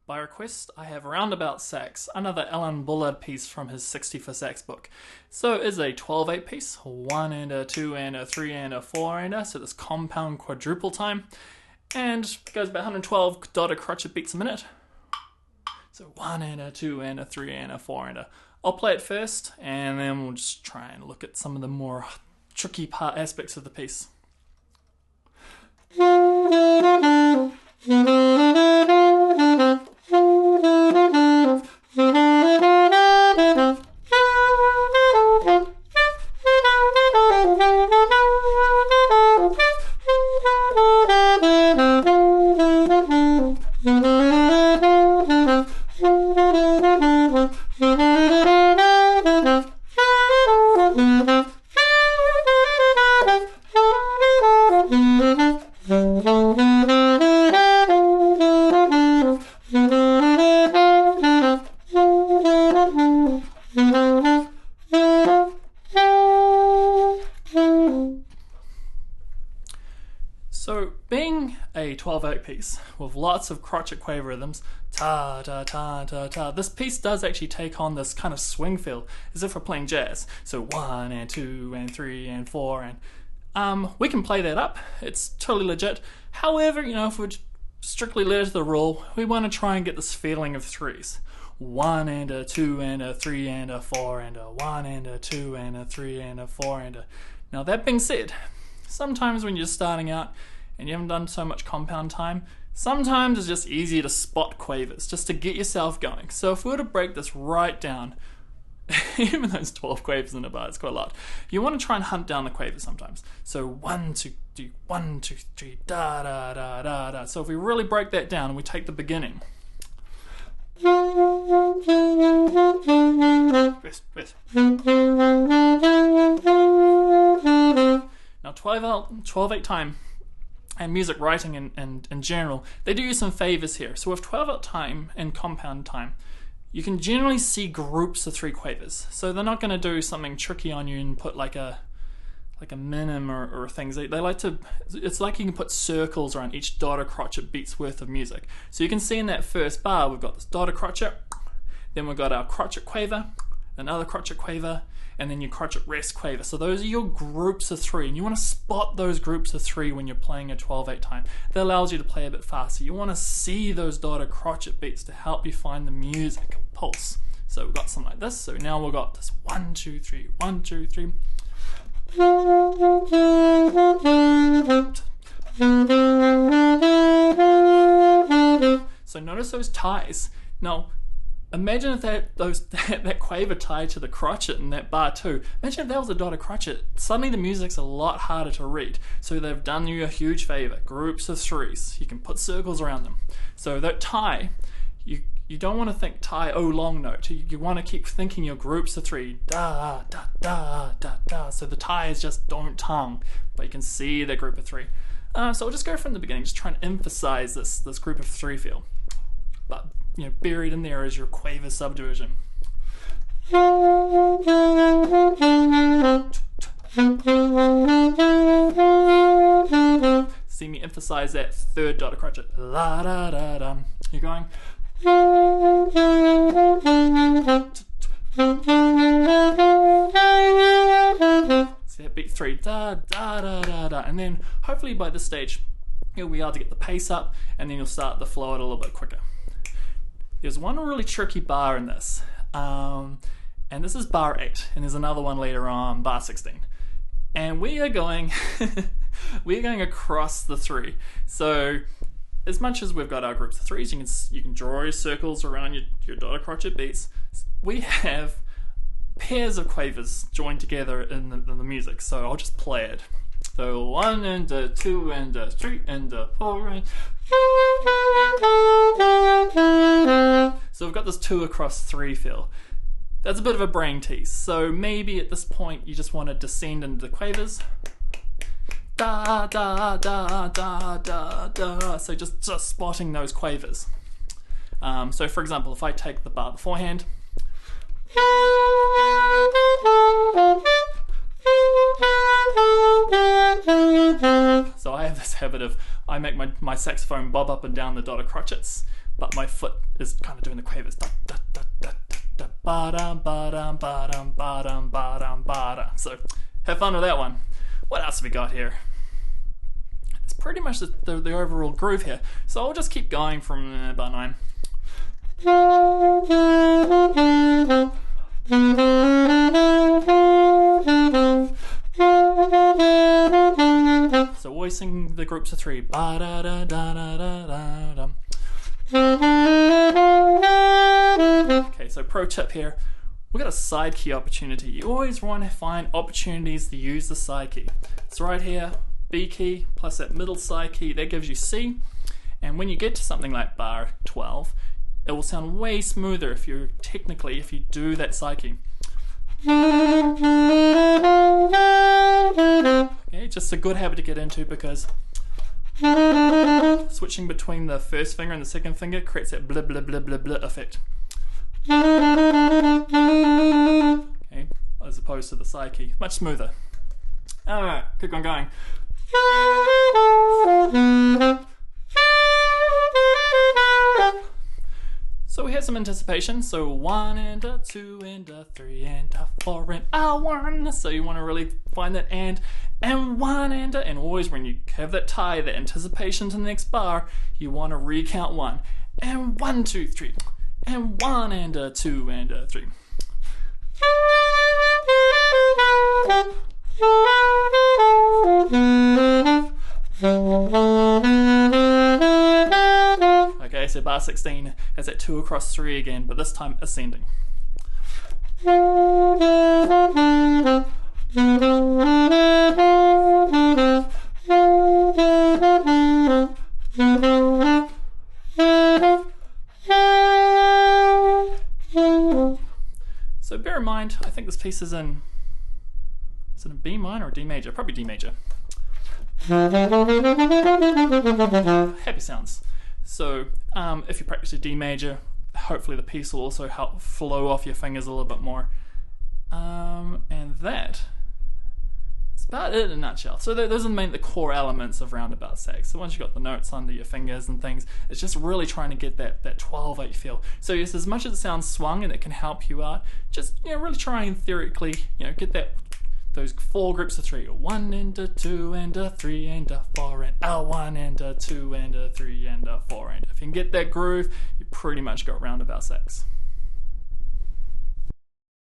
By request, I have Roundabout Sax, another Alan Bullard piece from his 60 for sax book. So it is a 12/8 piece, 1 and a 2 and a 3 and a 4 and a, so this compound quadruple time, and goes about 112 dotted crotchet beats a minute. So 1 and a 2 and a 3 and a 4 and a. I'll play it first, and then we'll just try and look at some of the more tricky aspects of the piece. So, being a 12/8 piece with lots of crotchet quaver rhythms, ta ta ta ta ta, this piece does actually take on this kind of swing feel as if we're playing jazz. So 1 and 2 and 3 and 4 and we can play that up. It's totally legit. However, if we're strictly led to the rule, we want to try and get this feeling of threes. 1 and a 2 and a 3 and a 4 and a 1 and a 2 and a 3 and a 4 and a. Now that being said, sometimes when you're starting out and you haven't done so much compound time, sometimes it's just easier to spot quavers, just to get yourself going. So if we were to break this right down, even though it's 12 quavers in a bar, it's quite a lot, you want to try and hunt down the quavers sometimes. So 1, 2, 3, 1, 2, 3, da da da da da. So if we really break that down and we take the beginning. Now 12/8 time and music writing and in general, they do use some favors here. So with 12/8 time and compound time, you can generally see groups of 3 quavers. So they're not going to do something tricky on you and put like a minim or things. They like to, it's like you can put circles around each dotted crotchet beats worth of music. So you can see in that first bar, we've got this dotted crotchet, then we've got our crotchet quaver, another crotchet quaver, and then your crotchet rest quaver. So those are your groups of 3, and you want to spot those groups of 3 when you're playing a 12/8 time. That allows you to play a bit faster. You want to see those dotted crotchet beats to help you find the music pulse. So we've got something like this. So now we've got this 1, 2, 3, 1, 2, 3. So notice those ties. Now imagine if that quaver tied to the crotchet in that bar too. Imagine if that was a dotted crotchet. Suddenly the music's a lot harder to read. So they've done you a huge favor. Groups of 3s. You can put circles around them. So that tie, you don't want to think tie long note. You want to keep thinking your groups of 3. Da da da da da. So the ties just don't tongue, but you can see the group of 3. So we'll just go from the beginning, just trying to emphasize this group of 3 feel. But buried in there is your quaver subdivision. See me emphasize that 3rd dotted crotchet. La da da da. You're going. See that beat 3. Da da da da da. And then hopefully by this stage you'll be able to get the pace up, and then you'll start to flow it a little bit quicker. There's one really tricky bar in this, and this is bar 8, and there's another one later on, bar 16. And we are going across the 3. So as much as we've got our groups of 3s, you can draw your circles around your dotted crotchet beats. We have pairs of quavers joined together in the music. So I'll just play it. So 1 and a 2 and a 3 and a 4 and. So we've got this 2 across 3 feel. That's a bit of a brain tease. So maybe at this point you just want to descend into the quavers. Da da da da da da. So just spotting those quavers. So for example, if I take the bar beforehand. So I have this habit of, I make my saxophone bob up and down the dotted crotchets, but my foot is kind of doing the quavers. Da, da, da, da, da, da, ba-dum, ba-dum, ba-dum, ba-dum, ba-dum, ba-dum. So have fun with that one. What else have we got here? It's pretty much the overall groove here. So I'll just keep going from bar 9. So always sing the groups of 3. Ba da da da da da da da. Okay, so pro tip here. We've got a side key opportunity. You always want to find opportunities to use the side key. It's right here, B key plus that middle side key, that gives you C. And when you get to something like bar 12, it will sound way smoother if you do that side key. Okay, just a good habit to get into, because switching between the first finger and the second finger creates that blah blah blah blah blah effect. Okay, as opposed to the side key, much smoother. Alright, keep on going. So we have some anticipation. So 1 and a 2 and a 3 and a 4 and a 1. So you want to really find that and 1 and a, and always when you have that tie, the anticipation to the next bar, you want to recount 1 and 1, 2, 3 and 1 and a 2 and a 3. Okay, so bar 16 has that 2 across 3 again, but this time ascending. So bear in mind, I think this piece is in a B minor or D major? Probably D major. Happy sounds. So if you practice a D major, hopefully the piece will also help flow off your fingers a little bit more. And that's about it in a nutshell. So those are the core elements of Roundabout Sax. So once you've got the notes under your fingers and things, it's just really trying to get that 12/8 feel. So yes, as much as it sounds swung and it can help you out, just really try and theoretically get those 4 groups of 3. 1 and a 2 and a 3 and a 4 and a 1 and a 2 and a 3 and a 4. And if you can get that groove, you pretty much got Roundabout Sax.